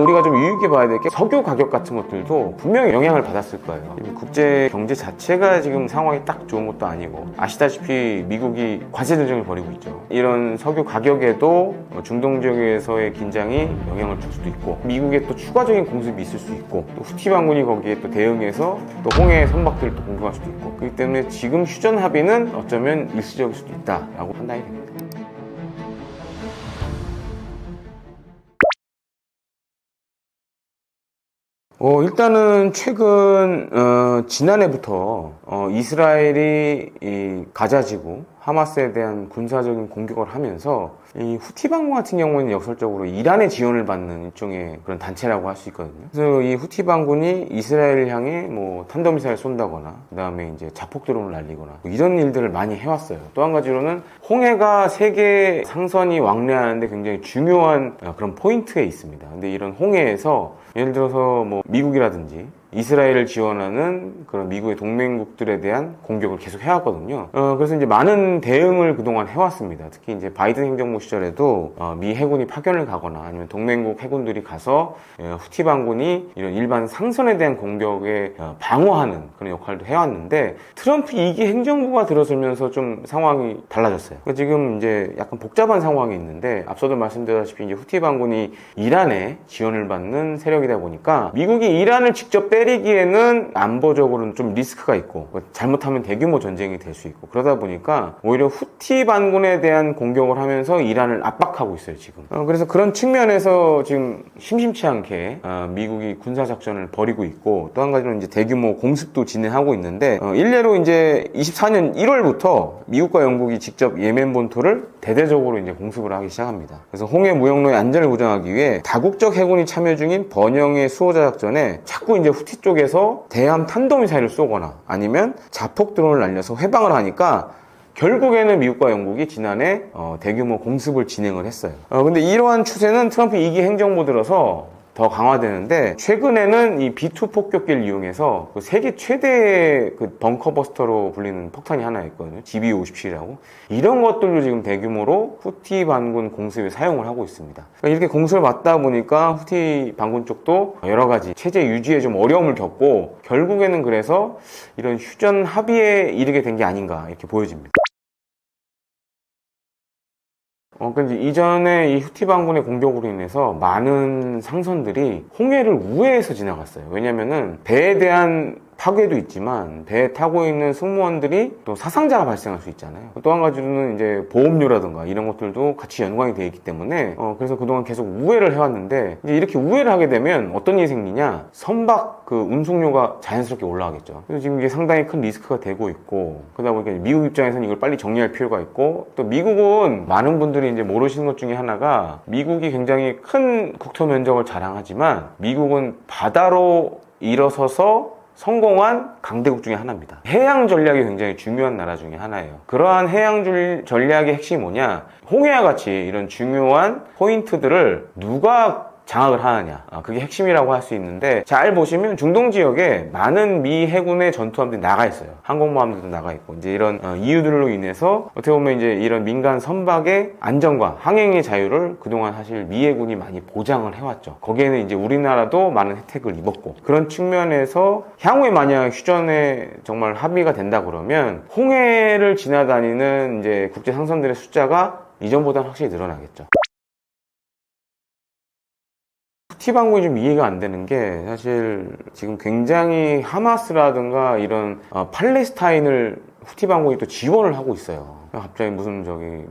우리가 좀 유의깊게 봐야 될 게 석유 가격 같은 것들도 분명히 영향을 받았을 거예요. 국제 경제 자체가 지금 상황이 딱 좋은 것도 아니고, 아시다시피 미국이 관세 전쟁을 벌이고 있죠. 이런 석유 가격에도 중동 지역에서의 긴장이 영향을 줄 수도 있고, 미국의 또 추가적인 공습이 있을 수 있고, 또 후티 반군이 거기에 또 대응해서 또 홍해 선박들을 또 공격할 수도 있고, 그렇기 때문에 지금 휴전 합의는 어쩌면 일시적일 수도 있다라고 판단이 됩니다. 일단은 최근 지난해부터 이스라엘이 이 가자지구 하마스에 대한 군사적인 공격을 하면서 이 후티 반군 같은 경우는 역설적으로 이란의 지원을 받는 일종의 그런 단체라고 할 수 있거든요. 그래서 이 후티 반군이 이스라엘을 향해 뭐 탄도미사일 쏜다거나, 그 다음에 이제 자폭 드론을 날리거나, 뭐 이런 일들을 많이 해왔어요. 또 한 가지로는 홍해가 세계 상선이 왕래하는데 굉장히 중요한 그런 포인트에 있습니다. 근데 이런 홍해에서 예를 들어서 뭐 미국이라든지 이스라엘을 지원하는 그런 미국의 동맹국들에 대한 공격을 계속 해왔거든요. 그래서 이제 많은 대응을 그동안 해왔습니다. 특히 이제 바이든 행정부 시절에도 미 해군이 파견을 가거나 아니면 동맹국 해군들이 가서 후티 반군이 이런 일반 상선에 대한 공격에 방어하는 그런 역할도 해왔는데, 트럼프 2기 행정부가 들어서면서 좀 상황이 달라졌어요. 지금 이제 약간 복잡한 상황이 있는데, 앞서도 말씀드렸다시피 이제 후티 반군이 이란의 지원을 받는 세력이다 보니까 미국이 이란을 직접 때리기에는 안보적으로는 좀 리스크가 있고, 잘못하면 대규모 전쟁이 될 수 있고, 그러다 보니까 오히려 후티 반군에 대한 공격을 하면서 이란을 압박하고 있어요 지금. 그래서 그런 측면에서 지금 심심치 않게 미국이 군사작전을 벌이고 있고, 또 한 가지는 이제 대규모 공습도 진행하고 있는데, 일례로 이제 24년 1월부터 미국과 영국이 직접 예멘 본토를 대대적으로 이제 공습을 하기 시작합니다. 그래서 홍해 무역로의 안전을 보장하기 위해 다국적 해군이 참여 중인 번영의 수호자 작전에 자꾸 이제 후티 쪽에서 대함 탄도미사일을 쏘거나 아니면 자폭 드론을 날려서 해방을 하니까 결국에는 미국과 영국이 지난해 대규모 공습을 진행을 했어요. 근데 이러한 추세는 트럼프 2기 행정부 들어서 더 강화되는데, 최근에는 이 B2 폭격기를 이용해서 그 세계 최대의 그 벙커버스터로 불리는 폭탄이 하나 있거든요. GBU-57이라고. 이런 것들도 지금 대규모로 후티 반군 공습에 사용을 하고 있습니다. 그러니까 이렇게 공습을 받다 보니까 후티 반군 쪽도 여러 가지 체제 유지에 좀 어려움을 겪고, 결국에는 그래서 이런 휴전 합의에 이르게 된 게 아닌가 이렇게 보여집니다. 근데 이전에 이 후티 반군의 공격으로 인해서 많은 상선들이 홍해를 우회해서 지나갔어요. 왜냐면은 배에 대한 파괴도 있지만 배에 타고 있는 승무원들이 또 사상자가 발생할 수 있잖아요. 또 한 가지로는 이제 보험료라든가 이런 것들도 같이 연관이 되어 있기 때문에 그래서 그동안 계속 우회를 해왔는데, 이제 이렇게 우회를 하게 되면 어떤 일이 생기냐, 선박 그 운송료가 자연스럽게 올라가겠죠. 그래서 지금 이게 상당히 큰 리스크가 되고 있고, 그러다 보니까 미국 입장에서는 이걸 빨리 정리할 필요가 있고, 또 미국은 많은 분들이 이제 모르시는 것 중에 하나가, 미국이 굉장히 큰 국토 면적을 자랑하지만 미국은 바다로 일어서서 성공한 강대국 중에 하나입니다. 해양 전략이 굉장히 중요한 나라 중에 하나예요. 그러한 해양 전략의 핵심이 뭐냐, 홍해와 같이 이런 중요한 포인트들을 누가 장악을 하느냐, 그게 핵심이라고 할 수 있는데, 잘 보시면 중동 지역에 많은 미 해군의 전투함들이 나가 있어요. 항공모함들도 나가 있고, 이제 이런 이유들로 인해서 어떻게 보면 이제 이런 민간 선박의 안전과 항행의 자유를 그동안 사실 미 해군이 많이 보장을 해왔죠. 거기에는 이제 우리나라도 많은 혜택을 입었고, 그런 측면에서 향후에 만약 휴전에 정말 합의가 된다 그러면 홍해를 지나다니는 이제 국제 상선들의 숫자가 이전보다는 확실히 늘어나겠죠. 후티 반군이 좀 이해가 안 되는 게, 사실 지금 굉장히 하마스라든가 이런 팔레스타인을 후티 반군이 또 지원을 하고 있어요. 갑자기 무슨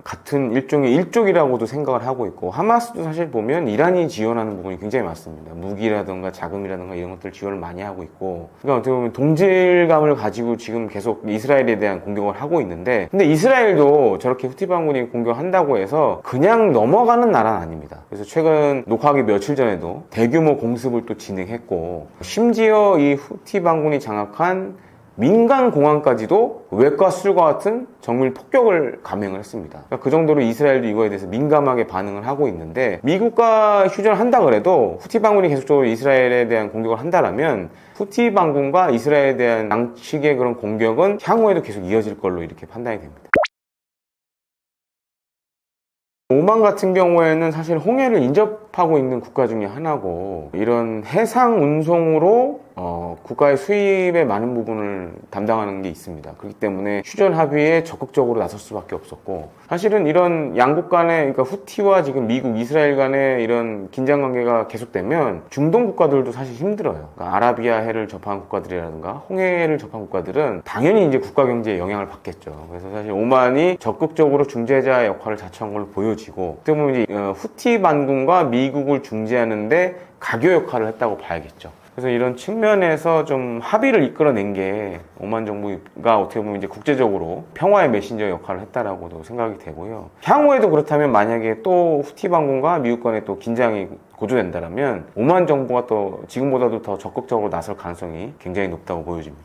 같은 일종의 일족이라고도 생각을 하고 있고, 하마스도 사실 보면 이란이 지원하는 부분이 굉장히 많습니다. 무기라든가 자금이라든가 이런 것들 지원을 많이 하고 있고, 그러니까 어떻게 보면 동질감을 가지고 지금 계속 이스라엘에 대한 공격을 하고 있는데, 근데 이스라엘도 저렇게 후티 반군이 공격한다고 해서 그냥 넘어가는 나라는 아닙니다. 그래서 최근 녹화하기 며칠 전에도 대규모 공습을 또 진행했고, 심지어 이 후티 반군이 장악한 민간 공항까지도 외과 수술과 같은 정밀 폭격을 감행을 했습니다. 그러니까 그 정도로 이스라엘도 이거에 대해서 민감하게 반응을 하고 있는데, 미국과 휴전을 한다 그래도 후티 반군이 계속적으로 이스라엘에 대한 공격을 한다라면 후티 반군과 이스라엘에 대한 양측의 그런 공격은 향후에도 계속 이어질 걸로 이렇게 판단이 됩니다. 오만 같은 경우에는 사실 홍해를 인접하고 있는 국가 중에 하나고, 이런 해상 운송으로 국가의 수입의 많은 부분을 담당하는 게 있습니다. 그렇기 때문에 휴전 합의에 적극적으로 나설 수밖에 없었고, 사실은 이런 양국 간의, 그러니까 후티와 지금 미국, 이스라엘 간의 이런 긴장 관계가 계속되면 중동 국가들도 사실 힘들어요. 그러니까 아라비아해를 접한 국가들이라든가 홍해를 접한 국가들은 당연히 이제 국가 경제에 영향을 받겠죠. 그래서 사실 오만이 적극적으로 중재자 역할을 자처한 걸로 보여지고, 어떻게 보면 이제 후티 반군과 미국을 중재하는데 가교 역할을 했다고 봐야겠죠. 그래서 이런 측면에서 좀 합의를 이끌어낸 게 오만 정부가 어떻게 보면 이제 국제적으로 평화의 메신저 역할을 했다라고도 생각이 되고요. 향후에도 그렇다면 만약에 또 후티 반군과 미국 간에 또 긴장이 고조된다면 오만 정부가 또 지금보다도 더 적극적으로 나설 가능성이 굉장히 높다고 보여집니다.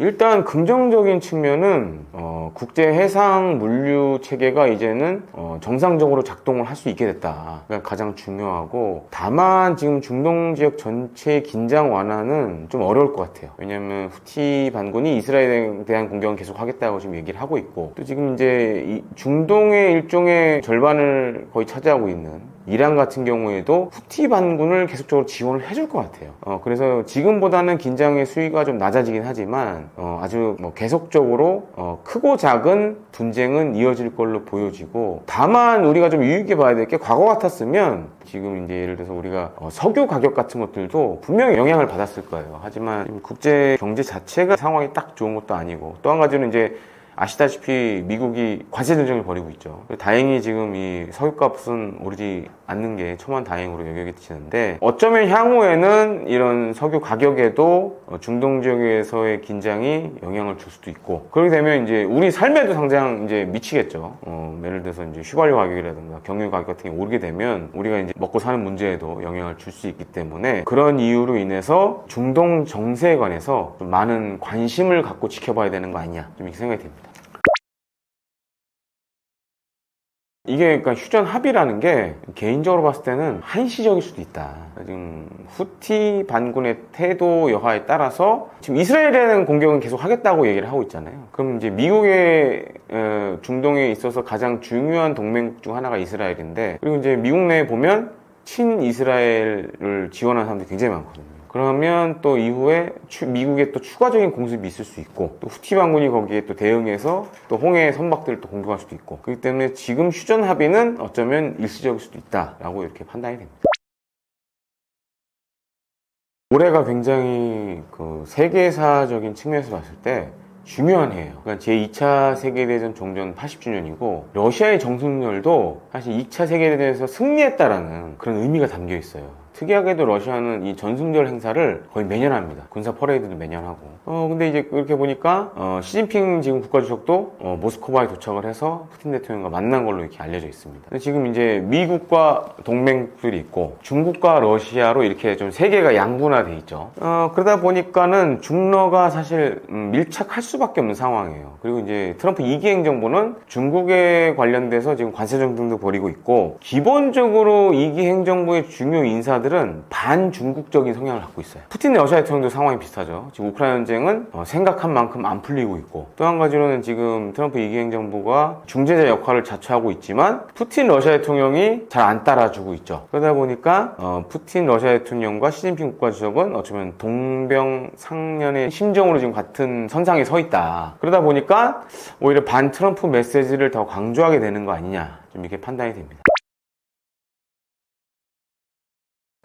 일단 긍정적인 측면은 국제 해상 물류 체계가 이제는 정상적으로 작동을 할 수 있게 됐다. 그러니까 가장 중요하고, 다만 지금 중동 지역 전체의 긴장 완화는 좀 어려울 것 같아요. 왜냐하면 후티 반군이 이스라엘에 대한 공격은 계속 하겠다고 지금 얘기를 하고 있고, 또 지금 이제 이 중동의 일종의 절반을 거의 차지하고 있는 이란 같은 경우에도 후티 반군을 계속적으로 지원을 해줄 것 같아요. 그래서 지금보다는 긴장의 수위가 좀 낮아지긴 하지만 아주 계속적으로 크고 작은 분쟁은 이어질 걸로 보여지고, 다만 우리가 좀 유의하게 봐야 될 게, 과거 같았으면 지금 이제 예를 들어서 우리가 석유 가격 같은 것들도 분명히 영향을 받았을 거예요. 하지만 국제 경제 자체가 상황이 딱 좋은 것도 아니고, 또 한 가지는 이제 아시다시피 미국이 관세 전쟁을 벌이고 있죠. 다행히 지금 이 석유값은 오르지 않는 게 천만다행으로 여겨지는데, 어쩌면 향후에는 이런 석유 가격에도 중동 지역에서의 긴장이 영향을 줄 수도 있고, 그렇게 되면 이제 우리 삶에도 당장 이제 미치겠죠. 예를 들어서 이제 휘발유 가격이라든가 경유 가격 같은 게 오르게 되면 우리가 이제 먹고 사는 문제에도 영향을 줄 수 있기 때문에, 그런 이유로 인해서 중동 정세에 관해서 좀 많은 관심을 갖고 지켜봐야 되는 거 아니냐, 좀 이렇게 생각이 듭니다. 이게 그러니까 휴전 합의라는 게 개인적으로 봤을 때는 한시적일 수도 있다. 지금 후티 반군의 태도 여하에 따라서 지금 이스라엘에 대한 공격은 계속 하겠다고 얘기를 하고 있잖아요. 그럼 이제 미국의 중동에 있어서 가장 중요한 동맹국 중 하나가 이스라엘인데, 그리고 이제 미국 내에 보면 친이스라엘을 지원하는 사람들이 굉장히 많거든요. 그러면 또 이후에 미국의 또 추가적인 공습이 있을 수 있고, 또 후티 반군이 거기에 또 대응해서 또 홍해 선박들을 또 공격할 수도 있고, 그렇기 때문에 지금 휴전 합의는 어쩌면 일시적일 수도 있다라고 이렇게 판단이 됩니다. 올해가 굉장히 그 세계사적인 측면에서 봤을 때 중요한 해예요. 그러니까 제2차 세계대전 종전 80주년이고, 러시아의 정승렬도 사실 2차 세계대전에서 승리했다라는 그런 의미가 담겨 있어요. 특이하게도 러시아는 이 전승절 행사를 거의 매년 합니다. 군사 퍼레이드도 매년 하고. 근데 이제 그렇게 보니까 시진핑 지금 국가주석도 모스크바에 도착을 해서 푸틴 대통령과 만난 걸로 이렇게 알려져 있습니다. 근데 지금 이제 미국과 동맹들이 있고 중국과 러시아로 이렇게 좀 세계가 양분화돼 있죠. 그러다 보니까는 중러가 사실 밀착할 수밖에 없는 상황이에요. 그리고 이제 트럼프 2기 행정부는 중국에 관련돼서 지금 관세 정책도 벌이고 있고, 기본적으로 2기 행정부의 중요 인사들은 반중국적인 성향을 갖고 있어요. 푸틴 러시아 대통령도 상황이 비슷하죠. 지금 우크라이나 전쟁은 생각한 만큼 안 풀리고 있고, 또 한 가지로는 지금 트럼프 2기 행정부가 중재자 역할을 자처하고 있지만 푸틴 러시아 대통령이 잘 안 따라주고 있죠. 그러다 보니까 푸틴 러시아 대통령과 시진핑 국가주석은 어쩌면 동병상련의 심정으로 지금 같은 선상에 서 있다. 그러다 보니까 오히려 반 트럼프 메시지를 더 강조하게 되는 거 아니냐, 좀 이렇게 판단이 됩니다.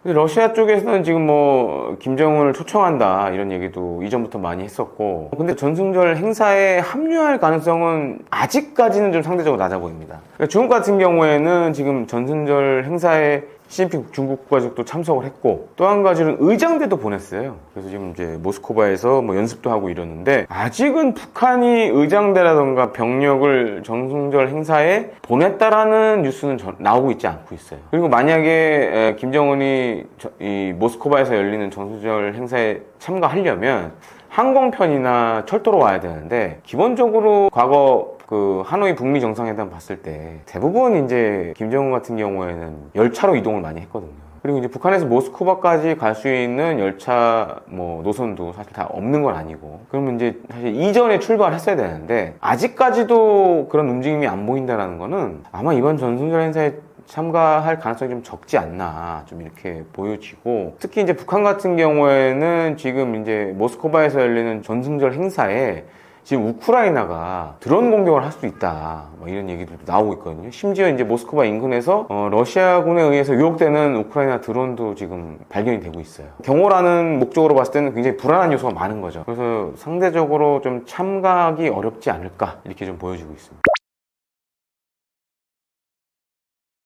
러시아 쪽에서는 지금 김정은을 초청한다 이런 얘기도 이전부터 많이 했었고, 근데 전승절 행사에 합류할 가능성은 아직까지는 좀 상대적으로 낮아 보입니다. 그러니까 중국 같은 경우에는 지금 전승절 행사에 시진핑 중국 국가주석도 참석을 했고, 또 한 가지는 의장대도 보냈어요. 그래서 지금 이제 모스크바에서 연습도 하고 이러는데, 아직은 북한이 의장대라던가 병력을 전승절 행사에 보냈다라는 뉴스는 나오고 있지 않고 있어요. 그리고 만약에 김정은이 이 모스크바에서 열리는 전승절 행사에 참가하려면 항공편이나 철도로 와야 되는데, 기본적으로 과거 그 하노이 북미 정상회담 봤을 때 대부분 이제 김정은 같은 경우에는 열차로 이동을 많이 했거든요. 그리고 이제 북한에서 모스크바까지 갈 수 있는 열차 뭐 노선도 사실 다 없는 건 아니고, 그러면 이제 사실 이전에 출발했어야 되는데 아직까지도 그런 움직임이 안 보인다는 거는 아마 이번 전승절 행사에 참가할 가능성이 좀 적지 않나, 좀 이렇게 보여지고, 특히 이제 북한 같은 경우에는 지금 이제 모스크바에서 열리는 전승절 행사에 지금 우크라이나가 드론 공격을 할 수 있다, 뭐 이런 얘기들도 나오고 있거든요. 심지어 이제 모스크바 인근에서 러시아군에 의해서 유혹되는 우크라이나 드론도 지금 발견이 되고 있어요. 경호라는 목적으로 봤을 때는 굉장히 불안한 요소가 많은 거죠. 그래서 상대적으로 좀 참가하기 어렵지 않을까, 이렇게 좀 보여지고 있습니다.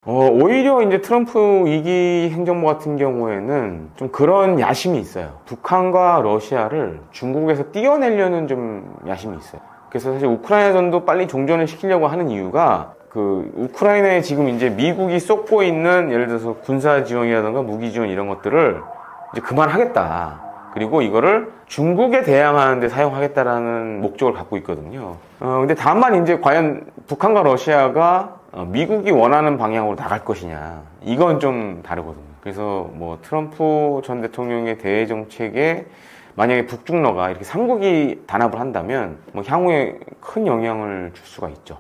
오히려 이제 트럼프 2기 행정부 같은 경우에는 좀 그런 야심이 있어요. 북한과 러시아를 중국에서 띄어내려는 좀 야심이 있어요. 그래서 사실 우크라이나전도 빨리 종전을 시키려고 하는 이유가, 그 우크라이나에 지금 이제 미국이 쏟고 있는 예를 들어서 군사 지원이라든가 무기 지원 이런 것들을 이제 그만하겠다. 그리고 이거를 중국에 대항하는 데 사용하겠다라는 목적을 갖고 있거든요. 근데 다만 이제 과연 북한과 러시아가 미국이 원하는 방향으로 나갈 것이냐, 이건 좀 다르거든요. 그래서 뭐 트럼프 전 대통령의 대외 정책에 만약에 북중러가 이렇게 3국이 단합을 한다면 뭐 향후에 큰 영향을 줄 수가 있죠.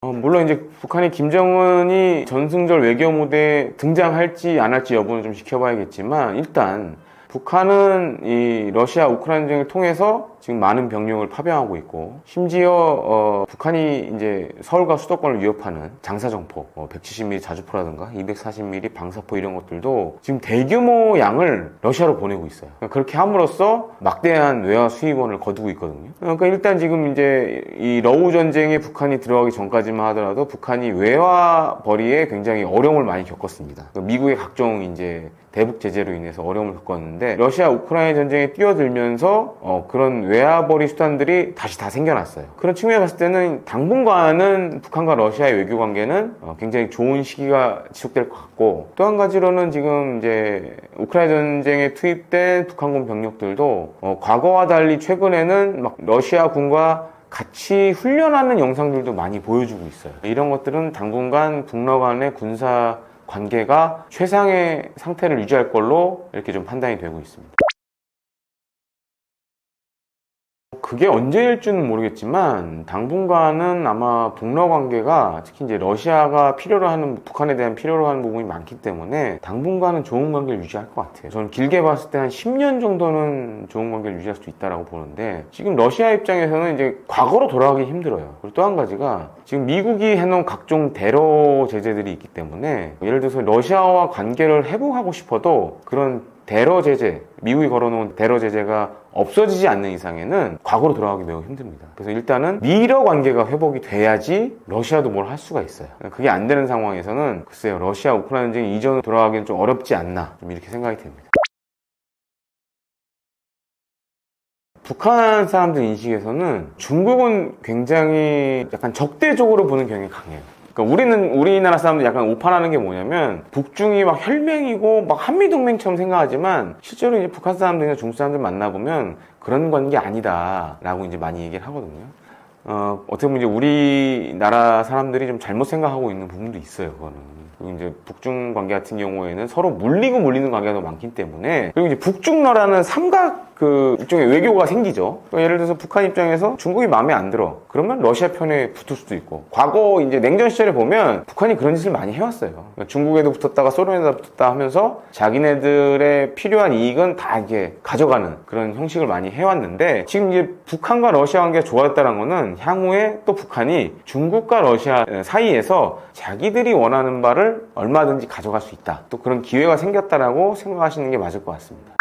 물론 이제 북한이 김정은이 전승절 외교 무대에 등장할지 안 할지 여부는 좀 지켜봐야겠지만, 일단 북한은 이 러시아 우크라이나 전쟁을 통해서 지금 많은 병력을 파병하고 있고, 심지어 북한이 이제 서울과 수도권을 위협하는 장사정포 170mm 자주포라든가 240mm 방사포 이런 것들도 지금 대규모 양을 러시아로 보내고 있어요. 그렇게 함으로써 막대한 외화 수입원을 거두고 있거든요. 그러니까 일단 지금 이제 이 러우 전쟁에 북한이 들어가기 전까지만 하더라도 북한이 외화 벌이에 굉장히 어려움을 많이 겪었습니다. 미국의 각종 이제 대북 제재로 인해서 어려움을 겪었는데, 러시아 우크라이나 전쟁에 뛰어들면서 그런 외화벌이 수단들이 다시 다 생겨났어요. 그런 측면에 봤을 때는 당분간은 북한과 러시아의 외교 관계는 굉장히 좋은 시기가 지속될 것 같고, 또 한 가지로는 지금 이제 우크라이나 전쟁에 투입된 북한군 병력들도 과거와 달리 최근에는 막 러시아군과 같이 훈련하는 영상들도 많이 보여주고 있어요. 이런 것들은 당분간 북러 간의 군사 관계가 최상의 상태를 유지할 걸로 이렇게 좀 판단이 되고 있습니다. 그게 언제일지는 모르겠지만 당분간은 아마 북러 관계가, 특히 이제 러시아가 필요로 하는, 북한에 대한 필요로 하는 부분이 많기 때문에 당분간은 좋은 관계를 유지할 것 같아요. 저는 길게 봤을 때 한 10년 정도는 좋은 관계를 유지할 수 있다고 보는데, 지금 러시아 입장에서는 이제 과거로 돌아가기 힘들어요. 그리고 또 한 가지가, 지금 미국이 해놓은 각종 대러 제재들이 있기 때문에, 예를 들어서 러시아와 관계를 회복하고 싶어도 그런 대러 제재, 미국이 걸어놓은 대러 제재가 없어지지 않는 이상에는 과거로 돌아가기 매우 힘듭니다. 그래서 일단은 미러 관계가 회복이 돼야지 러시아도 뭘 할 수가 있어요. 그게 안 되는 상황에서는 글쎄요, 러시아 우크라이나 전쟁 이전으로 돌아가기는 좀 어렵지 않나, 좀 이렇게 생각이 됩니다. 북한 사람들 인식에서는 중국은 굉장히 약간 적대적으로 보는 경향이 강해요. 그러니까 우리나라 사람들 약간 오판하는 게 뭐냐면, 북중이 막 혈맹이고 막 한미동맹처럼 생각하지만, 실제로 이제 북한 사람들이나 중국 사람들 만나보면 그런 관계 아니다라고 이제 많이 얘기를 하거든요. 어떻게 보면 이제 우리나라 사람들이 좀 잘못 생각하고 있는 부분도 있어요, 그거는. 그리고 이제 북중 관계 같은 경우에는 서로 물리는 관계가 더 많기 때문에, 그리고 이제 북중러라는 삼각 일종의 외교가 생기죠. 그러니까 예를 들어서 북한 입장에서 중국이 마음에 안 들어, 그러면 러시아 편에 붙을 수도 있고, 과거 이제 냉전 시절에 보면 북한이 그런 짓을 많이 해왔어요. 그러니까 중국에도 붙었다가 소련에도 붙었다 하면서 자기네들의 필요한 이익은 다 이게 가져가는 그런 형식을 많이 해왔는데, 지금 이제 북한과 러시아 관계가 좋아졌다는 거는 향후에 또 북한이 중국과 러시아 사이에서 자기들이 원하는 바를 얼마든지 가져갈 수 있다, 또 그런 기회가 생겼다라고 생각하시는 게 맞을 것 같습니다.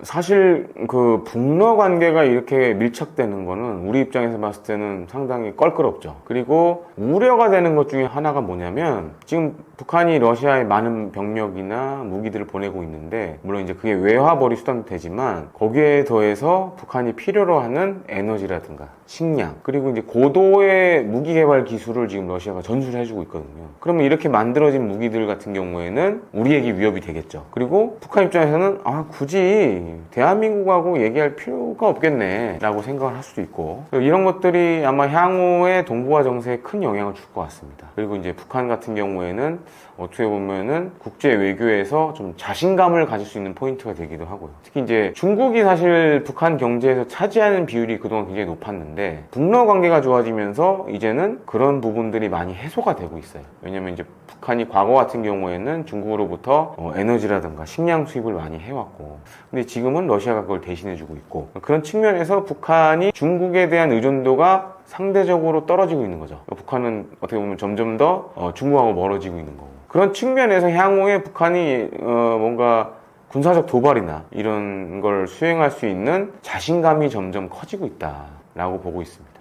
사실 그 북러 관계가 이렇게 밀착되는 거는 우리 입장에서 봤을 때는 상당히 껄끄럽죠. 그리고 우려가 되는 것 중에 하나가 뭐냐면, 지금 북한이 러시아에 많은 병력이나 무기들을 보내고 있는데, 물론 이제 그게 외화벌이 수단도 되지만, 거기에 더해서 북한이 필요로 하는 에너지라든가 식량, 그리고 이제 고도의 무기 개발 기술을 지금 러시아가 전수를 해주고 있거든요. 그러면 이렇게 만들어진 무기들 같은 경우에는 우리에게 위협이 되겠죠. 그리고 북한 입장에서는 굳이 대한민국하고 얘기할 필요가 없겠네 라고 생각을 할 수도 있고, 이런 것들이 아마 향후의 동북아 정세에 큰 영향을 줄 것 같습니다. 그리고 이제 북한 같은 경우에는 어떻게 보면은 국제 외교에서 좀 자신감을 가질 수 있는 포인트가 되기도 하고요. 특히 이제 중국이 사실 북한 경제에서 차지하는 비율이 그동안 굉장히 높았는데, 북러 관계가 좋아지면서 이제는 그런 부분들이 많이 해소가 되고 있어요. 왜냐면 이제 북한이 과거 같은 경우에는 중국으로부터 에너지라든가 식량 수입을 많이 해왔고, 근데 지금은 러시아가 그걸 대신해주고 있고, 그런 측면에서 북한이 중국에 대한 의존도가 상대적으로 떨어지고 있는 거죠. 북한은 어떻게 보면 점점 더 중국하고 멀어지고 있는 거고, 그런 측면에서 향후에 북한이 뭔가 군사적 도발이나 이런 걸 수행할 수 있는 자신감이 점점 커지고 있다라고 보고 있습니다.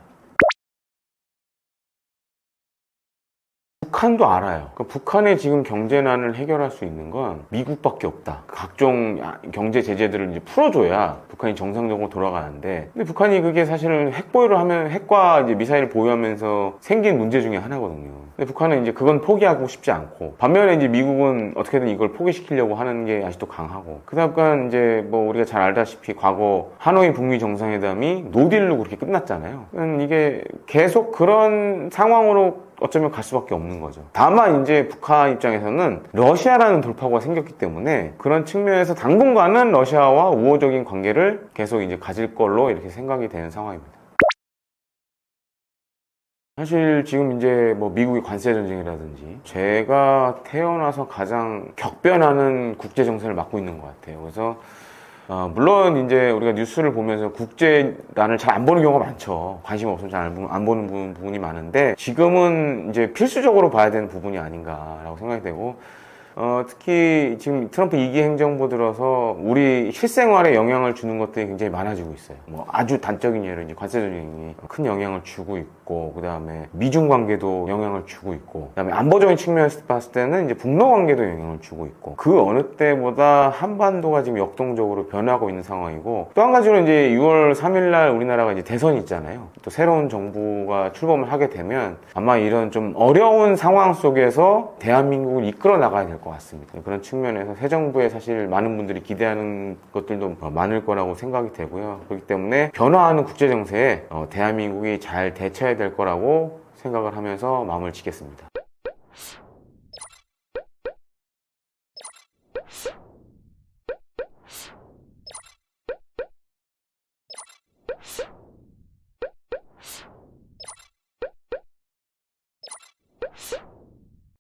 북한도 알아요. 그러니까 북한의 지금 경제난을 해결할 수 있는 건 미국밖에 없다. 각종 경제 제재들을 이제 풀어줘야 북한이 정상적으로 돌아가는데, 근데 북한이 그게 사실은 핵 보유를 하면, 핵과 이제 미사일을 보유하면서 생긴 문제 중에 하나거든요. 근데 북한은 이제 그건 포기하고 싶지 않고, 반면에 이제 미국은 어떻게든 이걸 포기시키려고 하는 게 아직도 강하고, 그다음에 이제 뭐 우리가 잘 알다시피 과거 하노이 북미 정상회담이 노딜로 그렇게 끝났잖아요. 이게 계속 그런 상황으로 어쩌면 갈 수밖에 없는 거죠. 다만 이제 북한 입장에서는 러시아라는 돌파구가 생겼기 때문에 그런 측면에서 당분간은 러시아와 우호적인 관계를 계속 이제 가질 걸로 이렇게 생각이 되는 상황입니다. 사실 지금 이제 뭐 미국의 관세 전쟁이라든지 제가 태어나서 가장 격변하는 국제 정세를 맡고 있는 것 같아요. 그래서 물론 이제 우리가 뉴스를 보면서 국제난을 잘 안 보는 경우가 많죠. 관심 없으면 잘 안 보는 부분이 많은데, 지금은 이제 필수적으로 봐야 되는 부분이 아닌가라고 생각이 되고, 특히 지금 트럼프 2기 행정부 들어서 우리 실생활에 영향을 주는 것들이 굉장히 많아지고 있어요. 뭐 아주 단적인 예로 이제 관세 전쟁이 큰 영향을 주고 있고, 그 다음에 미중 관계도 영향을 주고 있고, 그 다음에 안보적인 측면에서 봤을 때는 이제 북러 관계도 영향을 주고 있고, 그 어느 때보다 한반도가 지금 역동적으로 변하고 있는 상황이고, 또 한 가지로 이제 6월 3일날 우리나라가 이제 대선이 있잖아요. 또 새로운 정부가 출범을 하게 되면 아마 이런 좀 어려운 상황 속에서 대한민국을 이끌어 나가야 될 것 같습니다. 그런 측면에서 새 정부에 사실 많은 분들이 기대하는 것들도 많을 거라고 생각이 되고요. 그렇기 때문에 변화하는 국제 정세에 대한민국이 잘 대처해야 될 거라고 생각을 하면서 마음을 짓겠습니다.